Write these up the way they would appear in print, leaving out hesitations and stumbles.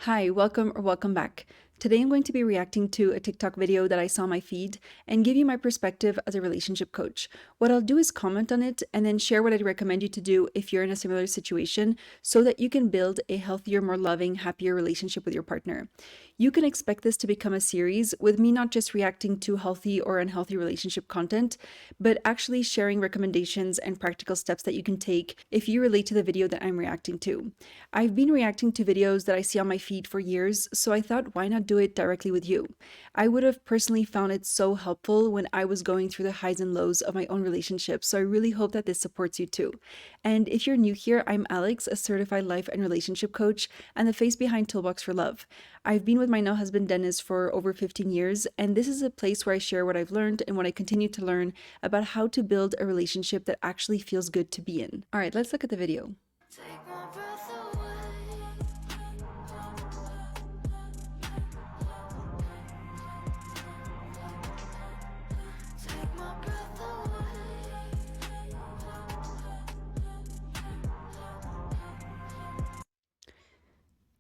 Hi, welcome or welcome back. Today I'm going to be reacting to a TikTok video that I saw on my feed and give you my perspective as a relationship coach. What I'll do is comment on it and then share what I'd recommend you to do if you're in a similar situation so that you can build a healthier, more loving, happier relationship with your partner. You can expect this to become a series with me not just reacting to healthy or unhealthy relationship content, but actually sharing recommendations and practical steps that you can take if you relate to the video that I'm reacting to. I've been reacting to videos that I see on my feed for years, so I thought, why not do it directly with you? I would have personally found it so helpful when I was going through the highs and lows of my own relationship, so I really hope that this supports you too. And if you're new here, I'm Alex, a certified life and relationship coach and the face behind Toolbox for Love. I've been with my now husband Dennis for over 15 years, and this is a place where I share what I've learned and what I continue to learn about how to build a relationship that actually feels good to be in. All right, let's look at the video. Take my breath away. Take my breath away.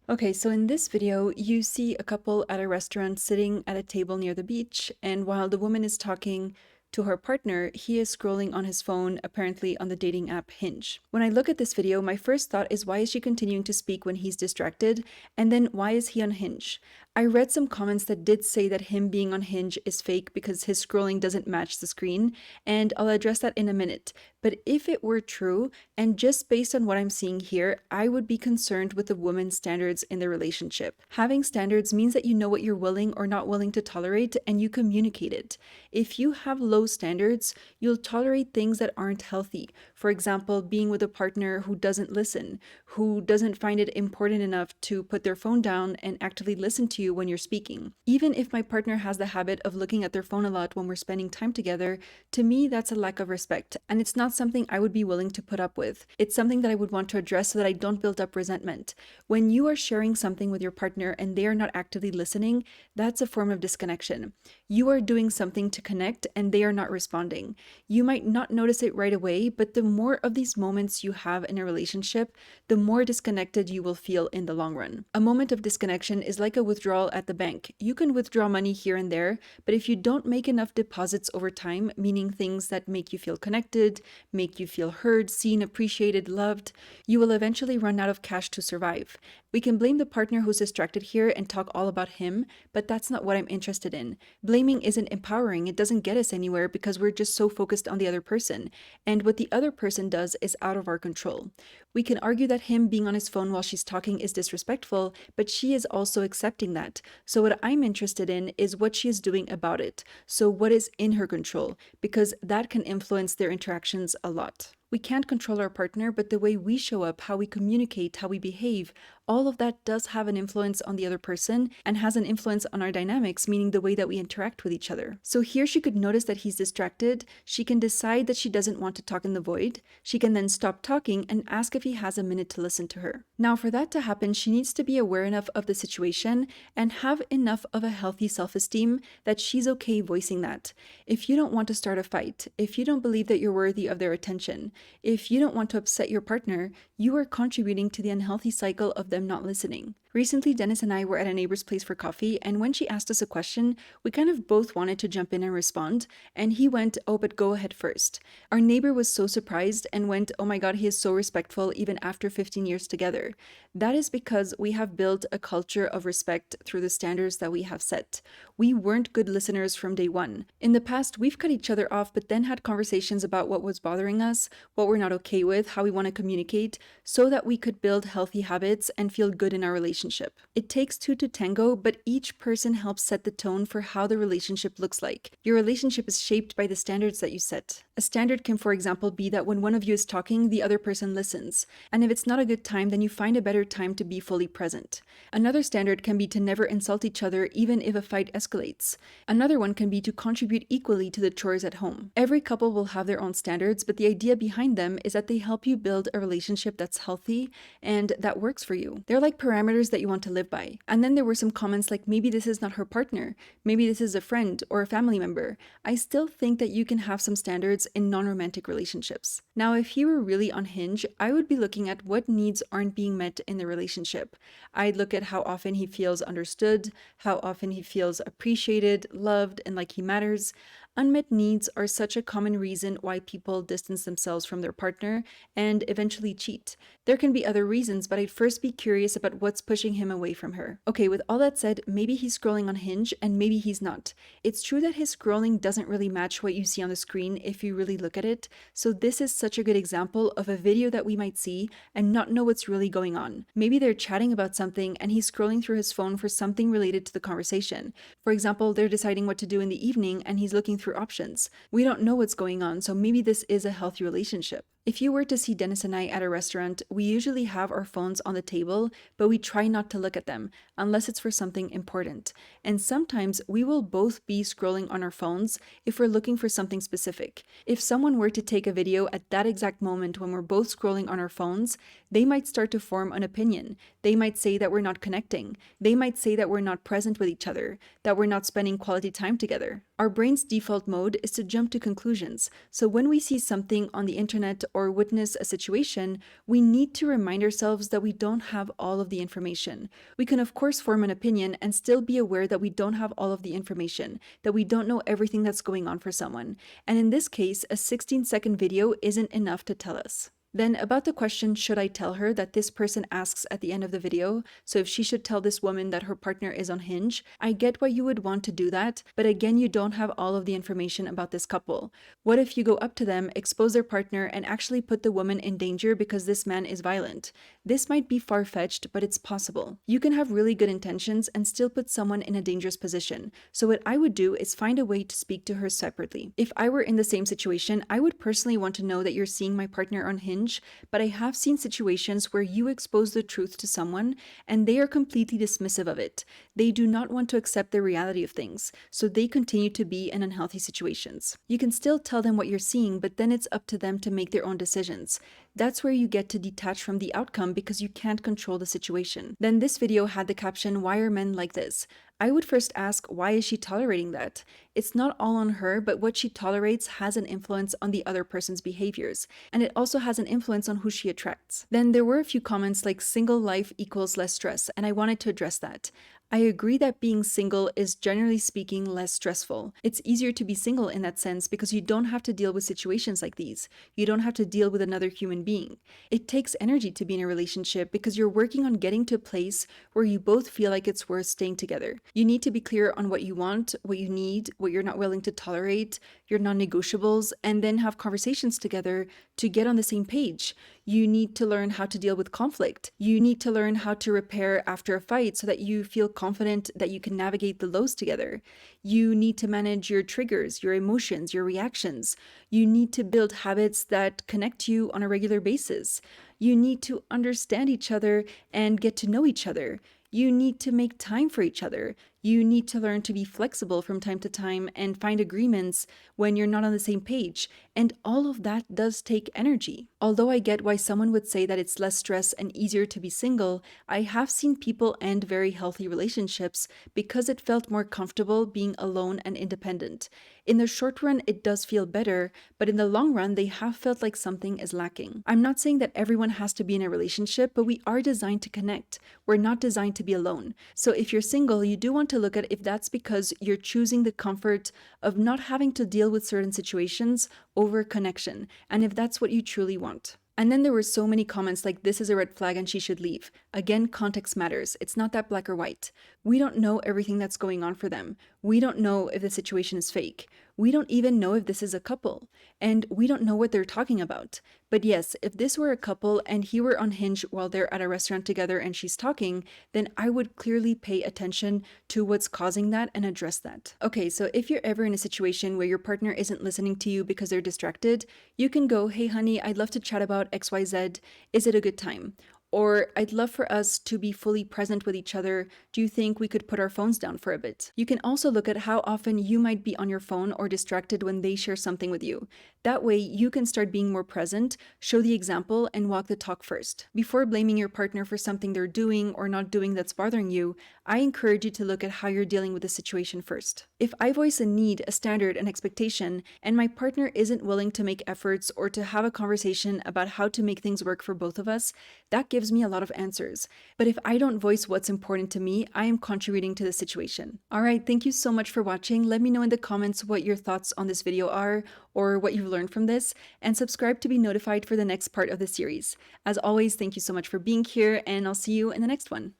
Okay, so in this video, you see a couple at a restaurant sitting at a table near the beach, and while the woman is talking to her partner, he is scrolling on his phone, apparently on the dating app Hinge. When I look at this video, my first thought is, why is she continuing to speak when he's distracted? And then why is he on Hinge? I read some comments that did say that him being on Hinge is fake because his scrolling doesn't match the screen, and I'll address that in a minute. But if it were true, and just based on what I'm seeing here, I would be concerned with the woman's standards in the relationship. Having standards means that you know what you're willing or not willing to tolerate, and you communicate it. If you have low standards, you'll tolerate things that aren't healthy. For example, being with a partner who doesn't listen, who doesn't find it important enough to put their phone down and actively listen to you when you're speaking. Even if my partner has the habit of looking at their phone a lot when we're spending time together, to me that's a lack of respect, and it's not something I would be willing to put up with. It's something that I would want to address so that I don't build up resentment. When you are sharing something with your partner and they are not actively listening, that's a form of disconnection. You are doing something to connect and they are not responding. You might not notice it right away, but the more of these moments you have in a relationship, the more disconnected you will feel in the long run. A moment of disconnection is like a withdrawal at the bank. You can withdraw money here and there, but if you don't make enough deposits over time, meaning things that make you feel connected, make you feel heard, seen, appreciated, loved, you will eventually run out of cash to survive. We can blame the partner who's distracted here and talk all about him, but that's not what I'm interested in. Blaming isn't empowering. It doesn't get us anywhere because we're just so focused on the other person, and what the other person does is out of our control. We can argue that him being on his phone while she's talking is disrespectful, but she is also accepting that. So what I'm interested in is what she is doing about it. So what is in her control? Because that can influence their interactions a lot. We can't control our partner, but the way we show up, how we communicate, how we behave, all of that does have an influence on the other person and has an influence on our dynamics, meaning the way that we interact with each other. So here she could notice that he's distracted. She can decide that she doesn't want to talk in the void. She can then stop talking and ask if he has a minute to listen to her. Now, for that to happen, she needs to be aware enough of the situation and have enough of a healthy self-esteem that she's okay voicing that. If you don't want to start a fight, if you don't believe that you're worthy of their attention, if you don't want to upset your partner, you are contributing to the unhealthy cycle of them not listening. Recently, Dennis and I were at a neighbor's place for coffee, and when she asked us a question, we kind of both wanted to jump in and respond, and he went, "Oh, but go ahead first." Our neighbor was so surprised and went, "Oh my God, he is so respectful even after 15 years together." That is because we have built a culture of respect through the standards that we have set. We weren't good listeners from day one. In the past, we've cut each other off, but then had conversations about what was bothering us, what we're not okay with, how we want to communicate, so that we could build healthy habits and feel good in our relationship. It takes two to tango, but each person helps set the tone for how the relationship looks like. Your relationship is shaped by the standards that you set. A standard can, for example, be that when one of you is talking, the other person listens. And if it's not a good time, then you find a better time to be fully present. Another standard can be to never insult each other, even if a fight escalates. Another one can be to contribute equally to the chores at home. Every couple will have their own standards, but the idea behind them is that they help you build a relationship that's healthy and that works for you. They're like parameters yours that you want to live by. And then there were some comments like maybe this is not her partner, maybe this is a friend or a family member. I still think that you can have some standards in non-romantic relationships. Now, if he were really on Hinge, I would be looking at what needs aren't being met in the relationship. I'd look at how often he feels understood, how often he feels appreciated, loved, and like he matters. Unmet needs are such a common reason why people distance themselves from their partner and eventually cheat. There can be other reasons, but I'd first be curious about what's pushing him away from her. Okay, with all that said, maybe he's scrolling on Hinge and maybe he's not. It's true that his scrolling doesn't really match what you see on the screen if you really look at it, so this is such a good example of a video that we might see and not know what's really going on. Maybe they're chatting about something and he's scrolling through his phone for something related to the conversation. For example, they're deciding what to do in the evening and he's looking through options. We don't know what's going on, so maybe this is a healthy relationship. If you were to see Dennis and I at a restaurant, we usually have our phones on the table, but we try not to look at them unless it's for something important. And sometimes we will both be scrolling on our phones if we're looking for something specific. If someone were to take a video at that exact moment when we're both scrolling on our phones, they might start to form an opinion. They might say that we're not connecting. They might say that we're not present with each other, that we're not spending quality time together. Our brain's default mode is to jump to conclusions. So when we see something on the internet or witness a situation, we need to remind ourselves that we don't have all of the information. We can of course form an opinion and still be aware that we don't have all of the information, that we don't know everything that's going on for someone. And in this case, a 16-second video isn't enough to tell us. Then about the question, should I tell her, that this person asks at the end of the video, so if she should tell this woman that her partner is on Hinge, I get why you would want to do that, but again, you don't have all of the information about this couple. What if you go up to them, expose their partner, and actually put the woman in danger because this man is violent? This might be far-fetched, but it's possible. You can have really good intentions and still put someone in a dangerous position. So what I would do is find a way to speak to her separately. If I were in the same situation, I would personally want to know that you're seeing my partner on Hinge, but I have seen situations where you expose the truth to someone and they are completely dismissive of it. They do not want to accept the reality of things, so they continue to be in unhealthy situations. You can still tell them what you're seeing, but then it's up to them to make their own decisions. That's where you get to detach from the outcome because you can't control the situation. Then this video had the caption, "Why are men like this?" I would first ask, why is she tolerating that? It's not all on her, but what she tolerates has an influence on the other person's behaviors, and it also has an influence on who she attracts. Then there were a few comments like single life equals less stress, and I wanted to address that. I agree that being single is generally speaking less stressful. It's easier to be single in that sense because you don't have to deal with situations like these. You don't have to deal with another human being. It takes energy to be in a relationship because you're working on getting to a place where you both feel like it's worth staying together. You need to be clear on what you want, what you need, what you're not willing to tolerate, your non-negotiables, and then have conversations together to get on the same page. You need to learn how to deal with conflict. You need to learn how to repair after a fight so that you feel confident that you can navigate the lows together. You need to manage your triggers, your emotions, your reactions. You need to build habits that connect you on a regular basis. You need to understand each other and get to know each other. You need to make time for each other. You need to learn to be flexible from time to time and find agreements when you're not on the same page. And all of that does take energy. Although I get why someone would say that it's less stress and easier to be single, I have seen people end very healthy relationships because it felt more comfortable being alone and independent. In the short run, it does feel better, but in the long run, they have felt like something is lacking. I'm not saying that everyone has to be in a relationship, but we are designed to connect. We're not designed to be alone. So if you're single, you do want to look at if that's because you're choosing the comfort of not having to deal with certain situations over connection, and if that's what you truly want. And then there were so many comments like, this is a red flag and she should leave. Again, context matters. It's not that black or white. We don't know everything that's going on for them. We don't know if the situation is fake. We don't even know if this is a couple. And we don't know what they're talking about. But yes, if this were a couple and he were on Hinge while they're at a restaurant together and she's talking, then I would clearly pay attention to what's causing that and address that. Okay, so if you're ever in a situation where your partner isn't listening to you because they're distracted, you can go, hey honey, I'd love to chat about XYZ. Is it a good time? Or I'd love for us to be fully present with each other. Do you think we could put our phones down for a bit? You can also look at how often you might be on your phone or distracted when they share something with you. That way, you can start being more present, show the example, and walk the talk first. Before blaming your partner for something they're doing or not doing that's bothering you, I encourage you to look at how you're dealing with the situation first. If I voice a need, a standard, an expectation, and my partner isn't willing to make efforts or to have a conversation about how to make things work for both of us, that gives me a lot of answers. But if I don't voice what's important to me, I am contributing to the situation. All right, thank you so much for watching. Let me know in the comments what your thoughts on this video are or what you've learned from this, and subscribe to be notified for the next part of the series. As always, thank you so much for being here, and I'll see you in the next one.